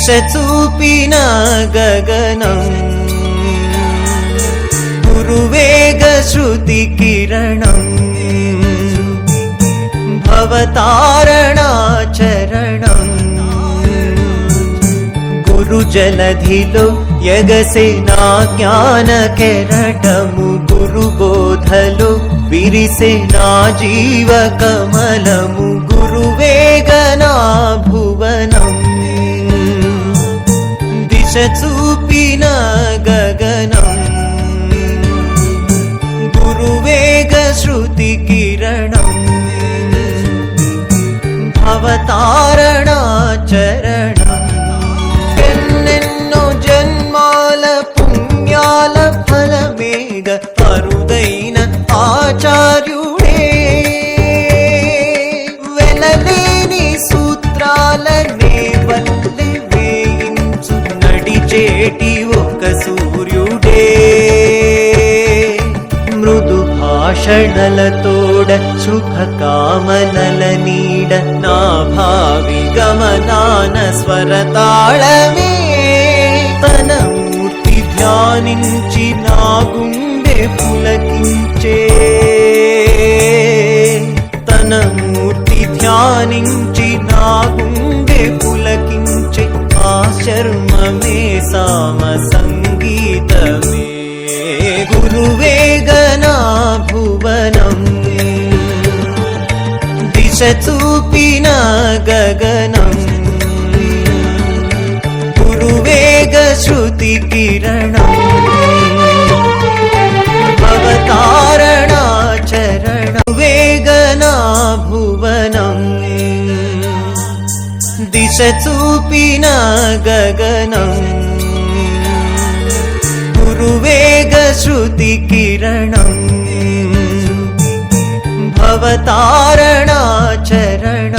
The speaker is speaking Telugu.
దిశ చూపిన గగనం గురువేగ శృతి కిరణం భవతారణా చరణం గురు జలధిలో ఎగసే నా జ్ఞాన కెరటము గురు బోధలో విరిసే నా జీవ కమలము గురువేగ నా భువనం దిశ చూపిన గగనం గురువేగ శృతి కిరణం భవతారణా చరణం ఎన్నెన్నో జన్మాల పుణ్యాల ఫలమేగ అరుదైన ఆచార్యుడే వెలలేని సూత్రాలనే వల్లె వేయించు నడిచేటి ఒక సూర్యుడే మృదు భాషణలతోడ శుభకామనల నీడ నా భావి గమనాన స్వరతాళమే తన మూర్తి ధ్యానించి నా గుండె పులకించే తన మూర్తి ధ్యానించి నా గుండె పులకించే ఆ శర్మమే సామ సంగీతమే గురువేగ నా భువనం దిశ చూపిన గగనం గురువేగ శృతి కిరణం భవతారణా చరణం వేగ నా భువనం దిశ చూపిన గగనం గురువేగ శృతి కిరణం భవతారణా చరణం